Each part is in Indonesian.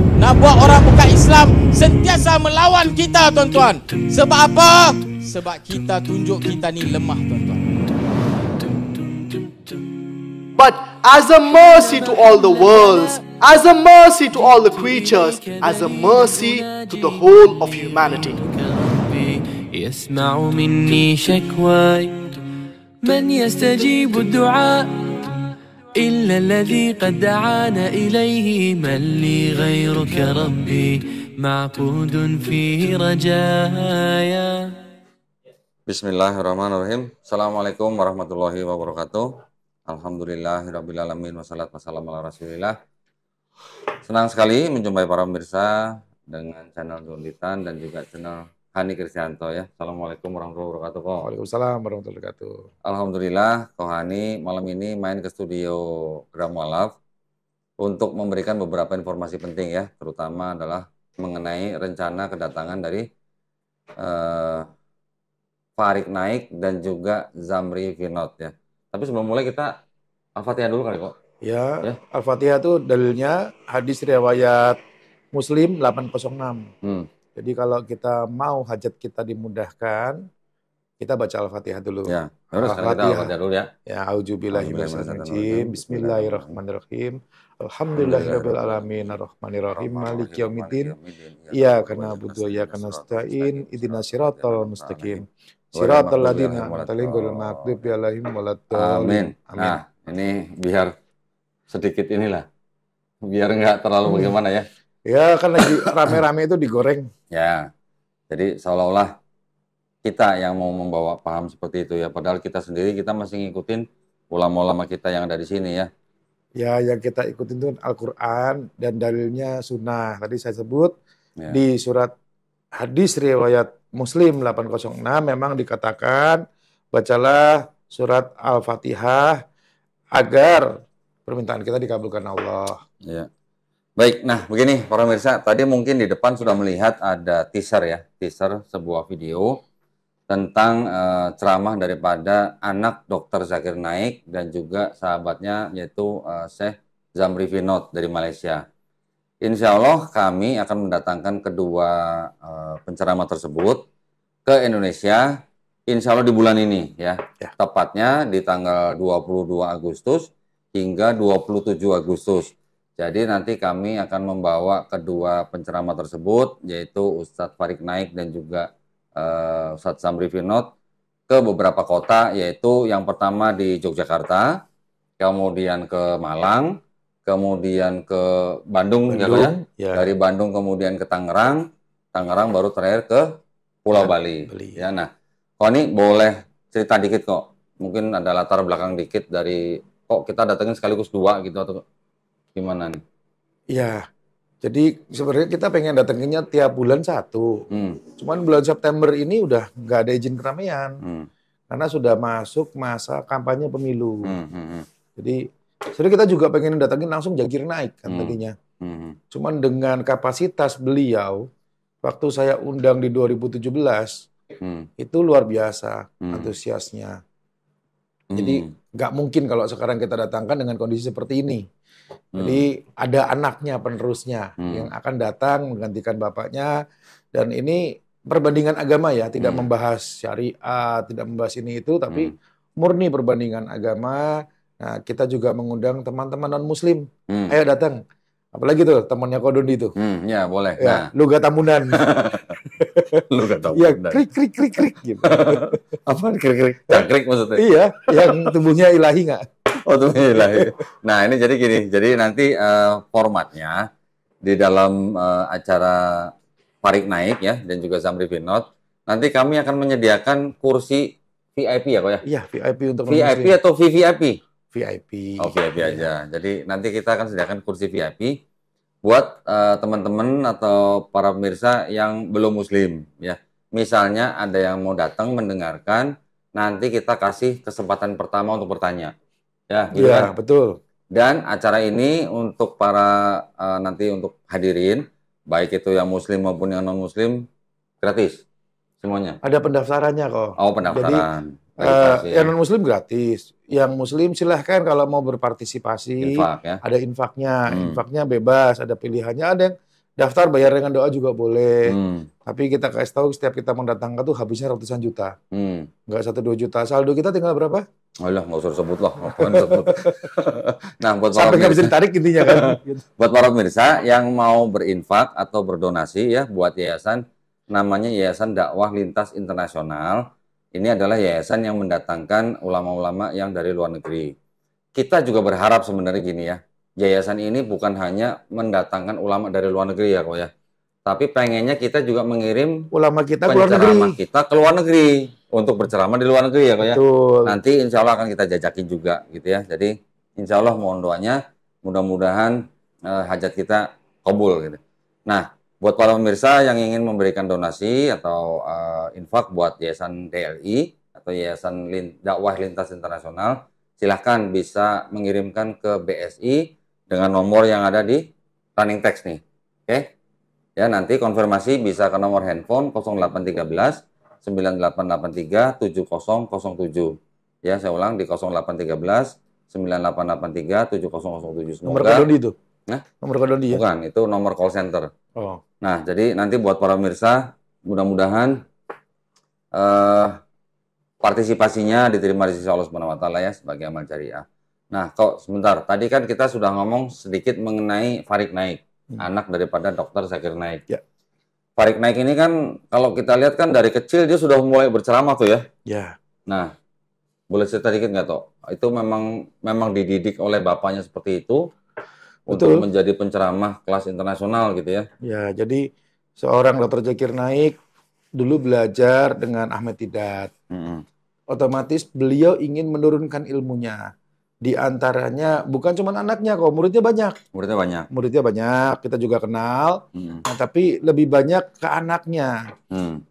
nak buat orang bukan Islam sentiasa melawan kita, tuan-tuan. Sebab apa? Sebab kita tunjuk kita ni lemah, tuan-tuan. But as a mercy to all the worlds, as a mercy to all the creatures, as a mercy to the whole of humanity. يسمع مني شكواي من يستجيب الدعاء إلا الذي قد دعانا إليه من لي غيرك ربي معبود فيه رجايا. Bismillahirrahmanirrahim. Assalamualaikum warahmatullahi wabarakatuh. Alhamdulillahirrabbilalamin. Wassalatu wassalamu ala rasulillah. Senang sekali menjumpai para pemirsa dengan channel Junlitan dan juga channel Hani Kristianto ya. Assalamualaikum warahmatullahi wabarakatuh. Waalaikumsalam warahmatullahi wabarakatuh. Alhamdulillah, Ko Hani malam ini main ke studio Gram Walaf untuk memberikan beberapa informasi penting ya, terutama adalah mengenai rencana kedatangan dari Farik Naik dan juga Zamri Vinod ya. Tapi sebelum mulai kita Al-Fatihah dulu kali kok. Ya. Al-Fatihah itu dalilnya hadis riwayat Muslim 806. Jadi kalau kita mau hajat kita dimudahkan, kita baca Al-Fatihah dulu. Ya, sekarang kita Al-Fatihah dulu ya. Ya, auzubillahi minasyaitonir. Bismillahirrahmanirrahim. Alhamdulillahirabbil alamin arrahmanirrahim maliki yaumiddin. Iyyaka na'budu wa iyyaka nasta'in. Ihdinas siratal mustaqim. Siratal ladzina an'amta 'alaihim ghairil maghdubi 'alaihim waladdallin. Amin. Nah, ini biar sedikit inilah. Biar enggak terlalu bagaimana ya. Ya, kan lagi rame-rame itu digoreng. Ya, jadi seolah-olah kita yang mau membawa paham seperti itu ya. Padahal kita sendiri, kita masih ngikutin ulama-ulama kita yang ada di sini ya. Ya, yang kita ikutin itu Al-Quran dan dalilnya sunnah. Tadi saya sebut di surat hadis riwayat Muslim 806 memang dikatakan bacalah surat Al-Fatihah agar permintaan kita dikabulkan Allah. Ya. Baik, nah begini para pemirsa, tadi mungkin di depan sudah melihat ada teaser sebuah video tentang ceramah daripada anak Dr. Zakir Naik dan juga sahabatnya yaitu Syekh Zamri Vinod dari Malaysia. Insya Allah kami akan mendatangkan kedua penceramah tersebut ke Indonesia, insya Allah di bulan ini ya. Tepatnya di tanggal 22 Agustus hingga 27 Agustus. Jadi nanti kami akan membawa kedua penceramah tersebut, yaitu Ustadz Farik Naik dan juga Ustadz Zamri Vinod ke beberapa kota, yaitu yang pertama di Yogyakarta, kemudian ke Malang, kemudian ke Bandung. Ya. Dari Bandung kemudian ke Tangerang, baru terakhir ke Pulau Bali. Ya, nah, kok ini boleh cerita dikit kok, mungkin ada latar belakang dikit dari kok kita datengin sekaligus dua gitu atau gimana nih? Iya, jadi sebenarnya kita pengen datanginnya tiap bulan satu. Cuman bulan September ini udah nggak ada izin keramaian. Karena sudah masuk masa kampanye pemilu. Jadi sebenarnya kita juga pengen datangin langsung Zakir Naik kan tadinya. Cuman dengan kapasitas beliau, waktu saya undang di 2017, itu luar biasa antusiasnya. Jadi nggak mungkin kalau sekarang kita datangkan dengan kondisi seperti ini. Jadi ada anaknya penerusnya yang akan datang menggantikan bapaknya, dan ini perbandingan agama ya, tidak membahas syariat, tidak membahas ini itu, tapi murni perbandingan agama. Nah, kita juga mengundang teman-teman non Muslim, ayo datang. Apalagi tuh temannya Kodondi tuh. Ya boleh. Ya, Luga Tamunan. Luga Tamunan. Ya krik gitu. Apa krik? Cangkrik maksudnya? Iya, yang tubuhnya ilahi nggak? Oh, tubuhnya ilahi. Nah, ini jadi gini. Jadi nanti formatnya di dalam acara Farik Naik ya dan juga Zamri Vinod, nanti kami akan menyediakan kursi VIP ya kok ya? Iya, VIP untuk VIP atau VVIP? VIP. Oh, VIP aja. Jadi nanti kita akan sediakan kursi VIP buat teman-teman atau para pemirsa yang belum Muslim ya. Misalnya ada yang mau datang mendengarkan, nanti kita kasih kesempatan pertama untuk bertanya. Ya, gitu kan? Betul. Dan acara ini untuk para nanti untuk hadirin, baik itu yang Muslim maupun yang non Muslim, gratis semuanya. Ada pendaftarannya kok. Oh, pendaftaran. Jadi yang non Muslim gratis. Yang Muslim silahkan kalau mau berpartisipasi. Infak, ya? Ada infaknya, infaknya bebas, ada pilihannya. Ada yang Daftar bayar dengan doa juga boleh. Tapi kita kasih tahu setiap kita mendatangkan tuh habisnya ratusan juta. Nggak 1-2 juta. Saldo kita tinggal berapa? Alah, nggak usah sebut lah. Sebut. Nah, buat para Sampai nggak bisa pemirsa, ditarik intinya kan. buat para pemirsa yang mau berinfak atau berdonasi ya buat yayasan, namanya Yayasan Dakwah Lintas Internasional. Ini adalah yayasan yang mendatangkan ulama-ulama yang dari luar negeri. Kita juga berharap sebenarnya gini ya, yayasan ini bukan hanya mendatangkan ulama dari luar negeri ya kok ya, tapi pengennya kita juga mengirim Ulama kita ke luar negeri. penceramah kita ke luar negeri untuk berceramah di luar negeri ya kok ya. Betul. Nanti insya Allah akan kita jajakin juga gitu ya. Jadi insya Allah mohon doanya, mudah-mudahan hajat kita kabul gitu. Nah, buat para pemirsa yang ingin memberikan donasi atau infak buat Yayasan DLI atau Yayasan Dakwah Lintas Internasional, silahkan bisa mengirimkan ke BSI dengan nomor yang ada di running text nih. Oke? Ya, nanti konfirmasi bisa ke nomor handphone 0813 9883 7007. Ya, saya ulang di 0813 9883 7007. Semoga Nomor Kododi itu? Nah, nomor Kododi ya? Bukan, itu nomor call center. Oh. Nah, jadi nanti buat para pemirsa, mudah-mudahan partisipasinya diterima di sisi Allah Subhanahu wa taala ya sebagai amal jariah. Nah, kok sebentar, tadi kan kita sudah ngomong sedikit mengenai Farid Naik, anak daripada Dr. Zakir Naik. Ya. Farid Naik ini kan kalau kita lihat kan dari kecil dia sudah mulai berceramah tuh ya. Ya. Nah, boleh cerita dikit nggak toh? Itu memang dididik oleh bapaknya seperti itu untuk Betul. menjadi penceramah kelas internasional gitu ya. Ya, jadi seorang Dr. Zakir Naik dulu belajar dengan Ahmed Tidat. Otomatis beliau ingin menurunkan ilmunya. Di antaranya bukan cuma anaknya kok, muridnya banyak. Muridnya banyak. Muridnya banyak, kita juga kenal. Nah, tapi lebih banyak ke anaknya.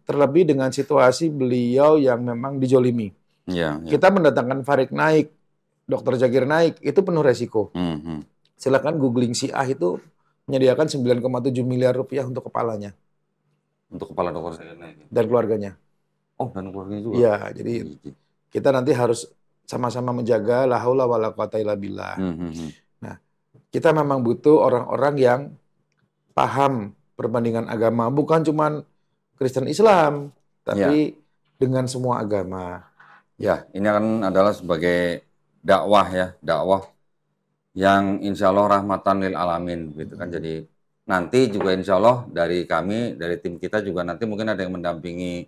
Terlebih dengan situasi beliau yang memang dijolimi. Ya, ya. Kita mendatangkan Farid Naik, Dr. Zakir Naik, itu penuh resiko. Silakan googling Syiah itu menyediakan 9,7 miliar rupiah untuk kepalanya. Untuk kepala Dr. Zakir Naik. Dan keluarganya. Oh, dan keluarganya juga? Iya, jadi kita nanti harus sama-sama menjaga la haula wala quwata illa billah. Nah, kita memang butuh orang-orang yang paham perbandingan agama, bukan cuma Kristen Islam, tapi dengan semua agama. Ya, ini kan adalah sebagai dakwah ya, dakwah yang insya Allah rahmatan lil alamin gitu kan. Jadi nanti juga insya Allah dari kami, dari tim kita juga nanti mungkin ada yang mendampingi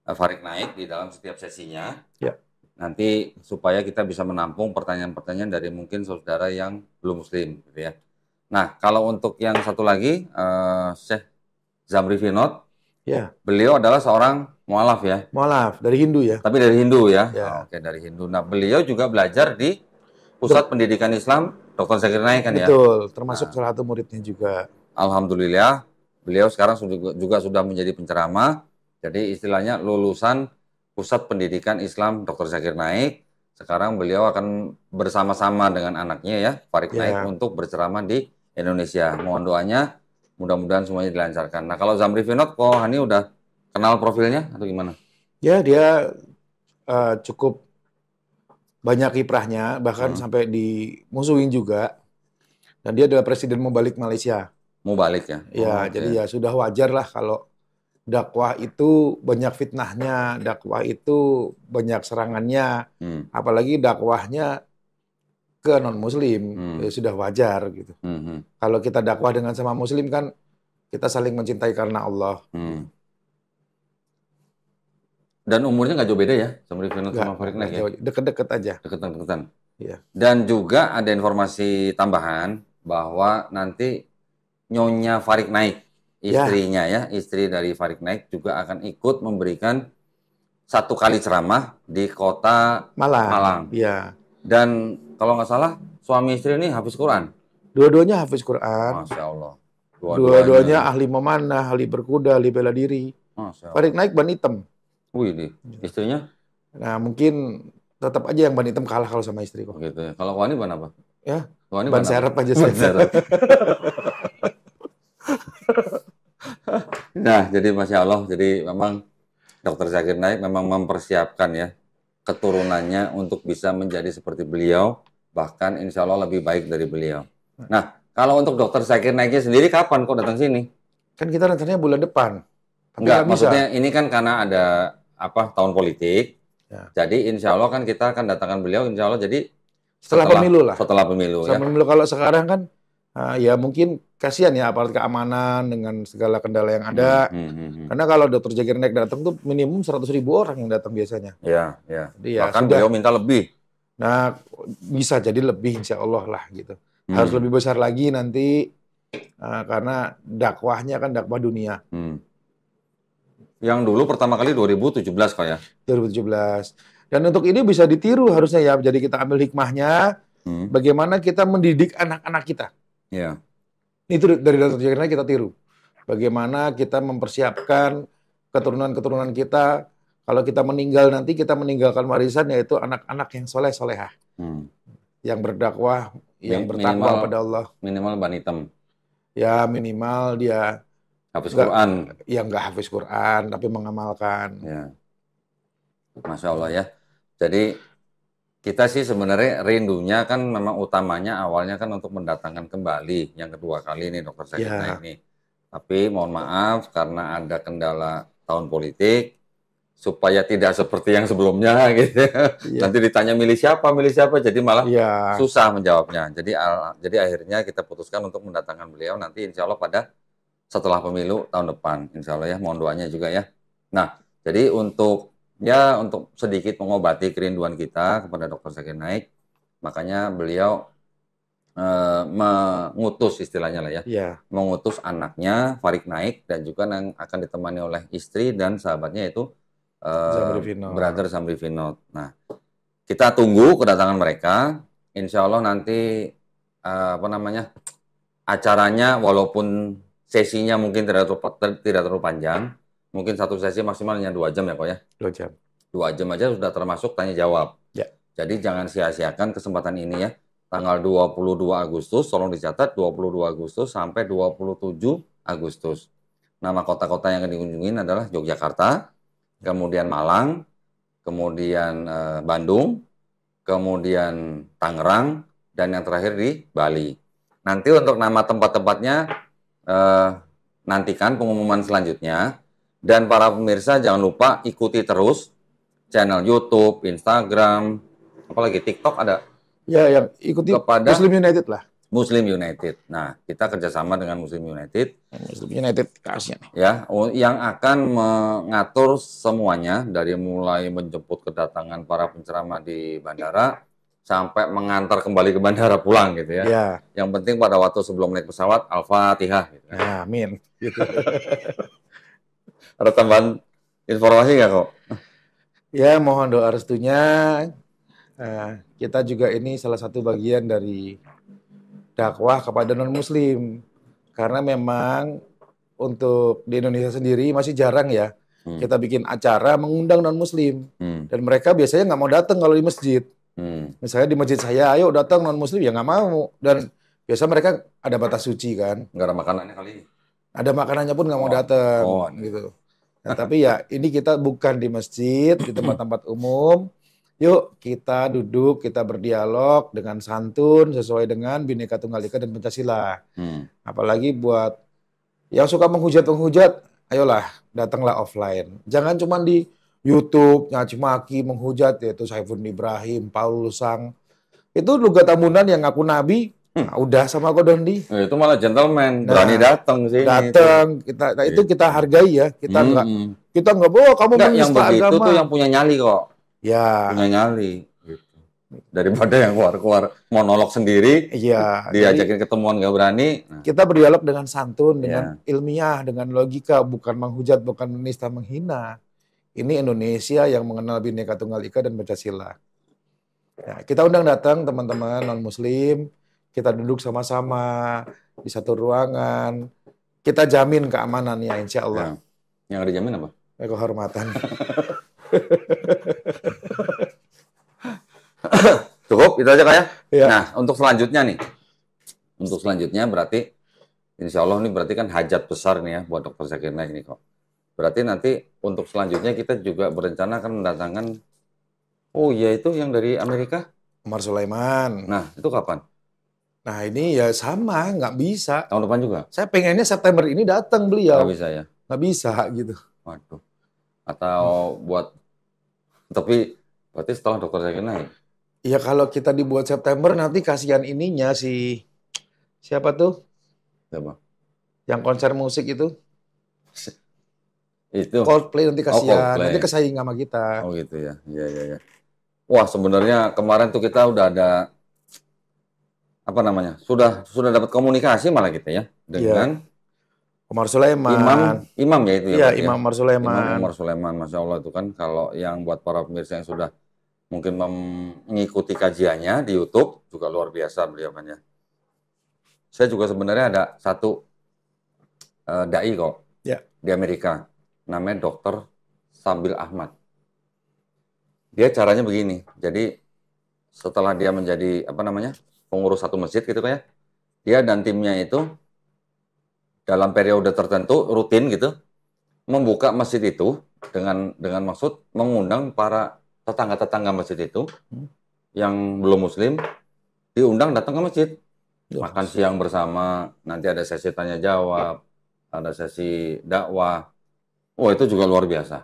Farid Naik di dalam setiap sesinya. Ya. Nanti supaya kita bisa menampung pertanyaan-pertanyaan dari mungkin saudara yang belum muslim gitu ya. Nah, kalau untuk yang satu lagi Syekh Zamri Finot, Ya. beliau adalah seorang mualaf ya. Mualaf dari Hindu ya. Tapi dari Hindu ya. Ya. Oke, dari Hindu. Nah, beliau juga belajar di Pusat Pendidikan Islam Dr. Zakir Naik kan ya. Betul, termasuk salah satu muridnya juga. Alhamdulillah, beliau sekarang juga sudah menjadi penceramah. Jadi istilahnya lulusan Pusat Pendidikan Islam Dr. Zakir Naik. Sekarang beliau akan bersama-sama dengan anaknya ya, Farid Naik, untuk berceramah di Indonesia. Mohon doanya, mudah-mudahan semuanya dilancarkan. Nah, kalau Zamri Finot, kok Hani udah kenal profilnya atau gimana? Ya, dia cukup banyak kiprahnya, bahkan sampai dimusuhin juga. Dan dia adalah Presiden Mubalik Malaysia. Mubalik ya? Ya, jadi ya sudah wajar lah kalau dakwah itu banyak fitnahnya, dakwah itu banyak serangannya, apalagi dakwahnya ke non-muslim, ya sudah wajar gitu. Kalau kita dakwah dengan sama muslim kan, kita saling mencintai karena Allah. Dan umurnya nggak jauh beda ya, sama Finot sama Farid Naik ya? Deket-deket aja. Deket-deketan. Iya. Dan juga ada informasi tambahan bahwa nanti Nyonya Farid Naik, istrinya ya, istri dari Farid Naik juga akan ikut memberikan 1 kali ceramah di kota Malang. Iya. Dan kalau nggak salah suami istri ini hafiz Quran. Dua-duanya hafiz Quran. Masya Allah. Dua-duanya ahli memanah, ahli berkuda, ahli bela diri. Masya Allah. Farid Naik ban hitam. Wih, istrinya? Nah, mungkin tetap aja yang ban hitam kalah kalau sama istri kok. Gitu ya. Kalau Wani ban apa? Ya, Wani ban serep aja saya. Nah, jadi Masya Allah, jadi memang Dr. Zakir Naik memang mempersiapkan ya keturunannya untuk bisa menjadi seperti beliau, bahkan insya Allah lebih baik dari beliau. Nah, Kalau untuk Dokter Zakir Naiknya sendiri kapan kok datang sini? Kan kita rencananya bulan depan. Tapi Enggak, nggak bisa. maksudnya ini kan karena ada tahun politik. Ya. Jadi insya Allah kan kita akan datangkan beliau insya Allah jadi Setelah pemilu lah. Setelah pemilu ya. Pemilu kalau sekarang kan ya mungkin kasihan ya aparat keamanan dengan segala kendala yang ada. Karena kalau Dokter Zakir Naik datang tuh minimum 100.000 orang yang datang biasanya. Iya, iya. Jadi ya bahkan sudah. beliau minta lebih. Nah, bisa jadi lebih insya Allah lah gitu. Harus lebih besar lagi nanti karena dakwahnya kan dakwah dunia. Yang dulu pertama kali 2017 kok ya? 2017. Dan untuk ini bisa ditiru harusnya ya. Jadi kita ambil hikmahnya, bagaimana kita mendidik anak-anak kita. Iya. Itu dari Dokter Zakir Naik kita tiru. Bagaimana kita mempersiapkan keturunan-keturunan kita. Kalau kita meninggal nanti, kita meninggalkan warisan yaitu anak-anak yang soleh-solehah. Yang berdakwah, yang bertakwa pada Allah. Minimal ban hitam. Ya minimal dia Hafiz Quran. Ya nggak hafiz Quran, tapi mengamalkan. Ya. Masya Allah ya. Jadi kita sih sebenarnya rindunya kan memang utamanya awalnya kan untuk mendatangkan kembali yang kedua kali ini Dokter Zakir Naik ini. Tapi mohon maaf karena ada kendala tahun politik supaya tidak seperti yang sebelumnya gitu. Nanti ditanya milih siapa jadi malah susah menjawabnya. Jadi akhirnya kita putuskan untuk mendatangkan beliau nanti insya Allah pada setelah pemilu tahun depan, insya Allah ya, mohon doanya juga ya. Nah, jadi untuk sedikit mengobati kerinduan kita kepada Dokter Zakir Naik, makanya beliau mengutus istilahnya lah ya, mengutus anaknya Farid Naik dan juga yang akan ditemani oleh istri dan sahabatnya itu Brother Zamri Vinod. Nah, kita tunggu kedatangan mereka, insya Allah nanti acaranya walaupun sesinya mungkin tidak terlalu panjang, mungkin satu sesi maksimal hanya 2 jam ya kok ya? 2 jam. 2 jam aja sudah termasuk tanya jawab. Ya. Jadi jangan sia-siakan kesempatan ini ya. Tanggal 22 Agustus, tolong dicatat 22 Agustus sampai 27 Agustus. Nama kota-kota yang akan dikunjungin adalah Yogyakarta, kemudian Malang, kemudian Bandung, kemudian Tangerang, dan yang terakhir di Bali. Nanti untuk nama tempat-tempatnya nantikan pengumuman selanjutnya. Dan para pemirsa jangan lupa ikuti terus channel YouTube, Instagram, apalagi TikTok ada. Ya, yang ikuti kepada Muslim United lah. Muslim United. Nah, kita kerjasama dengan Muslim United. Muslim United kasnya nih. Ya, yang akan mengatur semuanya dari mulai menjemput kedatangan para penceramah di bandara sampai mengantar kembali ke bandara pulang gitu ya. Ya. Yang penting pada waktu sebelum naik pesawat Al-Fatihah. Gitu. Ya, amin. Gitu. Ada tambahan informasi nggak kok? Ya, mohon doa restunya. Kita juga ini salah satu bagian dari dakwah kepada non-muslim. Karena memang untuk di Indonesia sendiri masih jarang ya kita bikin acara mengundang non-muslim. Dan mereka biasanya nggak mau datang kalau di masjid. Misalnya di masjid saya, ayo datang non-muslim, ya nggak mau. Dan biasa mereka ada batas suci kan. Nggak ada makanannya kali. Ada makanannya pun nggak mau datang. Gitu. Nah, tapi ya ini kita bukan di masjid, di tempat-tempat umum. Yuk kita duduk, kita berdialog dengan santun sesuai dengan Bhinneka Tunggal Ika dan Pancasila. Apalagi buat yang suka menghujat-menghujat, ayolah datanglah offline. Jangan cuma di YouTube nyaci maki menghujat yaitu Saiful Ibrahim, Paul Lusang. Itu Lugat Tambunan yang ngaku nabi. Nah, udah sama Kodondi. Itu malah gentleman, berani datang sih. Datang, itu kita hargai ya. Kita nggak bawa kamu yang begitu agama. Tuh yang punya nyali kok. Ya. Punya nyali. Gitu. Daripada yang keluar monolog sendiri, diajakin ketemuan nggak berani. Nah. Kita berdialog dengan santun, dengan ilmiah, dengan logika, bukan menghujat, bukan menista, menghina. Ini Indonesia yang mengenal Bhinneka Tunggal Ika dan Pancasila. Ya, kita undang datang teman-teman non-muslim. Kita duduk sama-sama di satu ruangan. Kita jamin keamanannya, insya Allah. Yang dijamin apa? Kehormatan. Cukup, itu aja Kak ya? Ya. Nah, untuk selanjutnya nih. Untuk selanjutnya berarti, insya Allah ini berarti kan hajat besar nih ya buat Dokter Zakir Naik nih kok. Berarti nanti untuk selanjutnya kita juga berencana akan mendatangkan, oh iya itu yang dari Amerika? Umar Sulaiman. Nah, itu kapan? Nah ini ya sama, nggak bisa. Tahun depan juga? Saya pengennya September ini datang beliau. Nggak bisa ya? Nggak bisa gitu. Waduh. Atau buat, tapi berarti setelah Dr. Zakir Naik? Ya kalau kita dibuat September nanti kasihan ininya siapa tuh? Siapa? Yang konser musik itu. Itu. Coldplay nanti kasihan. Coldplay. Nanti kesaing sama kita. Oh gitu ya. Iya. Wah sebenarnya kemarin tuh kita udah ada apa namanya? Sudah dapat komunikasi malah kita ya dengan Umar Sulaiman. Imam ya itu ya. Iya, Pak, Imam Umar Sulaiman. Imam Umar Sulaiman, Masya Allah itu kan kalau yang buat para pemirsa yang sudah mungkin mengikuti kajiannya di YouTube juga luar biasa beliau kan ya. Saya juga sebenarnya ada satu dai kok di Amerika, namanya Dr. Sabil Ahmad. Dia caranya begini, jadi setelah dia menjadi apa namanya pengurus satu masjid gitu kan ya, dia dan timnya itu dalam periode tertentu rutin gitu membuka masjid itu dengan maksud mengundang para tetangga-tetangga masjid itu yang belum muslim diundang datang ke masjid. Makan siang bersama, nanti ada sesi tanya jawab, ada sesi dakwah. Oh, itu juga luar biasa.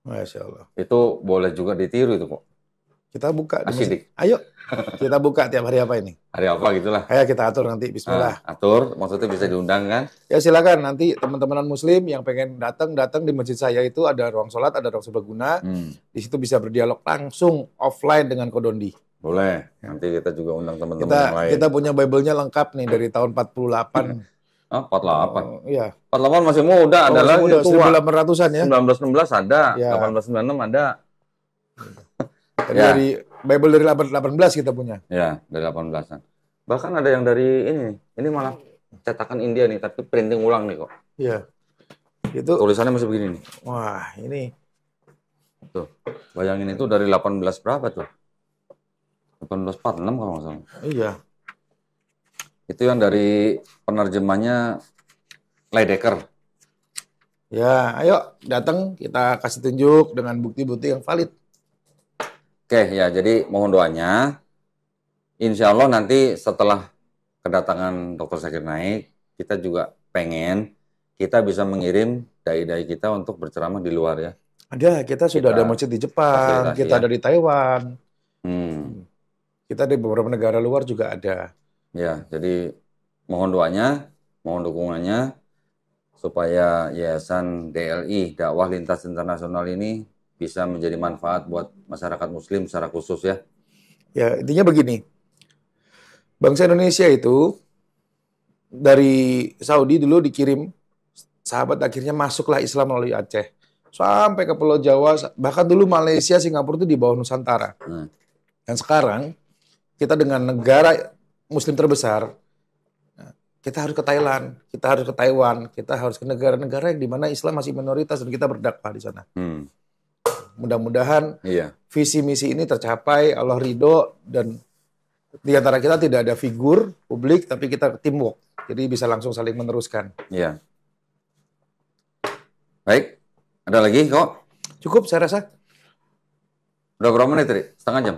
Masya Allah. Itu boleh juga ditiru itu kok. Kita buka. Asyidik. Ayo, kita buka tiap hari apa ini? Hari apa gitulah. Ayo kita atur nanti, bismillah. Atur, maksudnya bisa diundang kan? Ya silakan, nanti teman-teman muslim yang pengen datang di masjid saya itu ada ruang sholat, ada ruang serbaguna. Di situ bisa berdialog langsung offline dengan Kodondi. Boleh. Nanti kita juga undang teman-teman yang lain. Kita punya Bible-nya lengkap nih dari tahun 48. 48. Iya. 48 masih muda, ada lagi tua. 1800-an ya. 1916 ada, Ya. 1896 ada. Jadi dari Bible dari 18 kita punya. Ya, dari 18-an. Bahkan ada yang dari ini malah cetakan India nih, tapi printing ulang nih kok. Iya. Itu Tulisannya masih begini nih. wah, ini Tuh. Bayangin itu dari 18 berapa tuh? 1846 kalau nggak salah. iya. Itu yang dari penerjemahnya Leidecker. Ya, ayo datang kita kasih tunjuk dengan bukti-bukti yang valid. Oke, ya jadi mohon doanya. Insya Allah nanti setelah kedatangan Dr. Zakir Naik, kita juga pengen kita bisa mengirim dai-dai kita untuk berceramah di luar ya. Ada, kita sudah ada masjid di Jepang, kita ada di Taiwan. Kita di beberapa negara luar juga ada. Ya, jadi mohon doanya, mohon dukungannya supaya Yayasan DLI Dakwah Lintas Internasional ini bisa menjadi manfaat buat masyarakat Muslim secara khusus ya. Ya, intinya begini. Bangsa Indonesia itu dari Saudi dulu dikirim sahabat, akhirnya masuklah Islam melalui Aceh. Sampai ke Pulau Jawa, bahkan dulu Malaysia, Singapura itu di bawah Nusantara. Dan sekarang kita dengan negara Muslim terbesar, kita harus ke Thailand, kita harus ke Taiwan, kita harus ke negara-negara yang di mana Islam masih minoritas dan kita berdakwah di sana. Mudah-mudahan visi misi ini tercapai, Allah ridho, dan di antara kita tidak ada figur publik, tapi kita teamwork, jadi bisa langsung saling meneruskan. Iya. Baik, ada lagi kok? Cukup saya rasa. Udah berapa menit tadi? Setengah jam?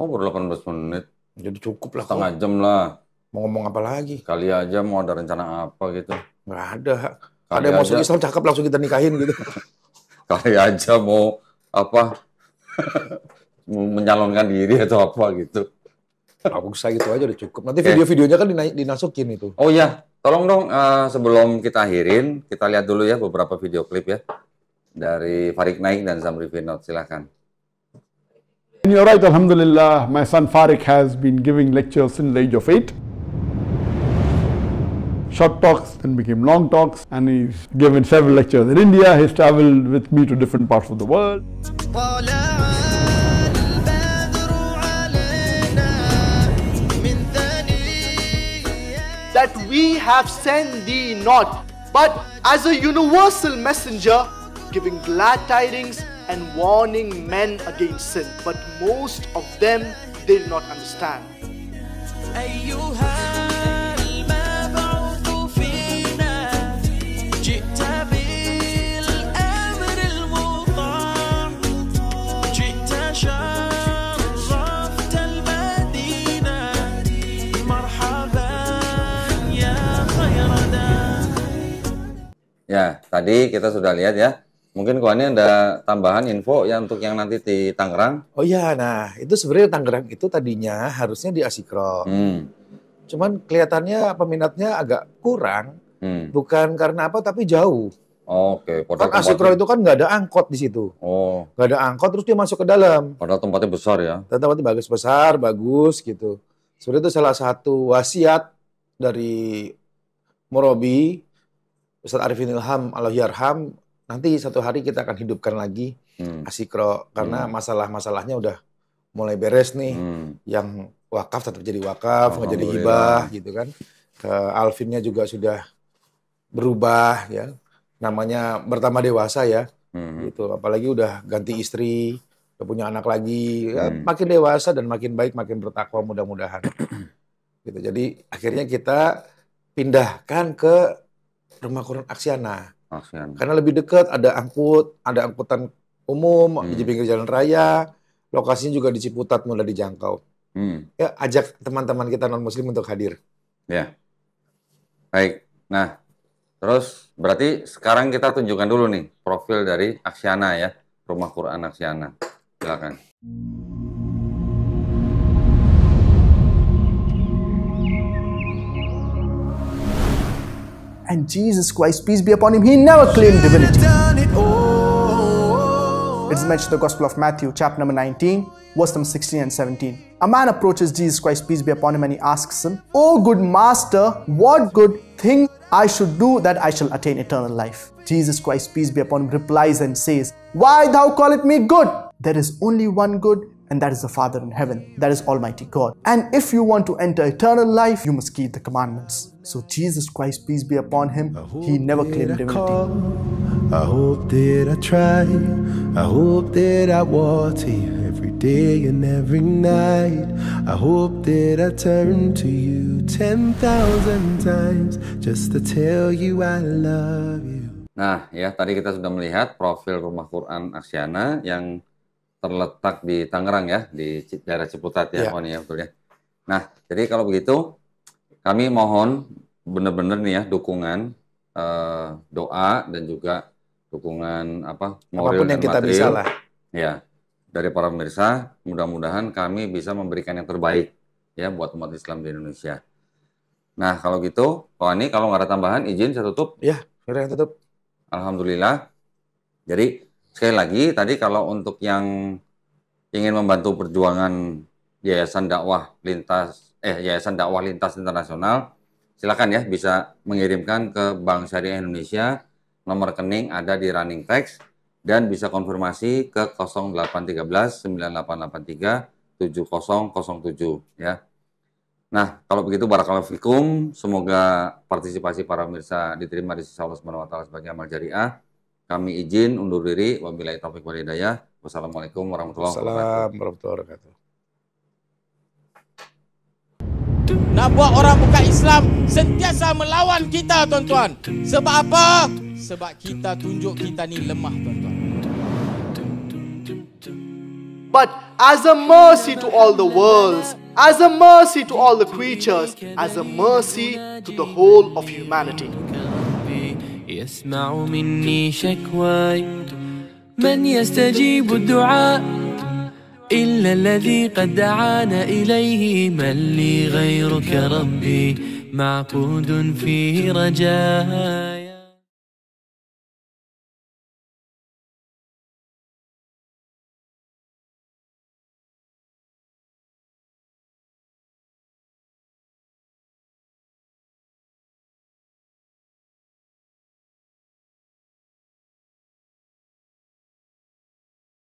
Oh, baru 18 menit. Jadi cukup lah. Setengah jam lah. Mau ngomong apa lagi? Kali aja mau ada rencana apa gitu. Nggak ada. Ada yang masuk Islam cakep langsung kita nikahin gitu. Kali aja mau apa menyalonkan diri atau apa gitu. Nggak usah gitu aja udah cukup. Nanti video-videonya kan dinasukin itu. Oh iya, tolong dong sebelum kita akhirin, kita lihat dulu ya beberapa video klip ya. Dari Farik Naik dan Zamri Vinod, silakan. And you're right, Alhamdulillah, my son Farik has been giving lectures since the age of 8. Short talks, then became long talks, and he's given several lectures in India. He's traveled with me to different parts of the world. That we have sent thee not, but as a universal messenger, giving glad tidings and warning men against sin. But most of them did not understand. Ya, tadi kita sudah lihat ya. Mungkin Koani ada tambahan info ya untuk yang nanti di Tangerang. Oh iya, nah itu sebenarnya Tangerang itu tadinya harusnya di Asikro. Cuman kelihatannya peminatnya agak kurang. Bukan karena apa, tapi jauh. Oke. Kan Asikro itu kan nggak ada angkot di situ. Oh. Nggak ada angkot, terus dia masuk ke dalam. Padahal tempatnya besar ya. Tempatnya bagus gitu. Sebenarnya itu salah satu wasiat dari Murabi, Ustadz Arifin Ilham, Allahyarham. Nanti satu hari kita akan hidupkan lagi Asikro. Karena masalah-masalahnya udah mulai beres nih. Yang wakaf tetap jadi wakaf, nggak jadi hibah gitu kan. Ke Alvinnya juga sudah berubah ya. Namanya bertambah dewasa ya. Gitu. Apalagi udah ganti istri, udah punya anak lagi. Ya, makin dewasa dan makin baik, makin bertakwa mudah-mudahan. Gitu. Jadi akhirnya kita pindahkan ke Rumah Quran Aksiana. Karena lebih dekat, ada angkutan umum di pinggir jalan raya, lokasinya juga di Ciputat mudah dijangkau. Ya, ajak teman-teman kita non-muslim untuk hadir. Ya, baik. Nah, terus berarti sekarang kita tunjukkan dulu nih profil dari Aksiana ya, Rumah Quran Aksiana. Silakan. And Jesus Christ, peace be upon him, he never claimed divinity. It's mentioned in the Gospel of Matthew, chapter number 19, verse number 16 and 17. A man approaches Jesus Christ, peace be upon him, and he asks him, "O good master, what good thing I should do that I shall attain eternal life?" Jesus Christ, peace be upon him, replies and says, "Why thou callest me good? There is only one good, and that is the Father in heaven, that is Almighty God. And if you want to enter eternal life, you must keep the commandments." So Jesus Christ, peace be upon him, he never claimed divinity. I hope that I try, I hope that I walk to you every day and every night. I hope that I turn to you 10,000 times just to tell you I love you. Nah, ya tadi kita sudah melihat profil Rumah Quran Aksiana yang terletak di Tangerang ya, di daerah Ciputat ya, ya betul ya. Nah, jadi kalau begitu kami mohon benar-benar nih ya dukungan doa dan juga dukungan moral dan kita material bisa lah. Ya, dari para pemirsa, mudah-mudahan kami bisa memberikan yang terbaik ya buat umat Islam di Indonesia. Nah, kalau gitu, Pak Ani, kalau nggak ada tambahan, izin saya tutup. Ya, saya tutup. Alhamdulillah. Jadi sekali lagi tadi kalau untuk yang ingin membantu perjuangan Yayasan Dakwah Lintas Internasional, silakan ya bisa mengirimkan ke Bank Syariah Indonesia, nomor rekening ada di running text dan bisa konfirmasi ke 0813 9883 7007 ya. Nah, kalau begitu barakallahu fikum, semoga partisipasi para pemirsa diterima di sisi Allah Subhanahu wa taala sebagai amal jariah. Kami izin undur diri. Wabillahi taufiq wal hidayah. Wassalamualaikum warahmatullahi wabarakatuh. Nak buat orang bukan Islam sentiasa melawan kita, tuan-tuan. Sebab apa? Sebab kita tunjuk kita ni lemah, tuan-tuan. But as a mercy to all the worlds, as a mercy to all the creatures, as a mercy to the whole of humanity. يسمع مني شكواي من يستجيب الدعاء إلا الذي قد دعانا إليه من لي غيرك ربي معقود فيه رجاي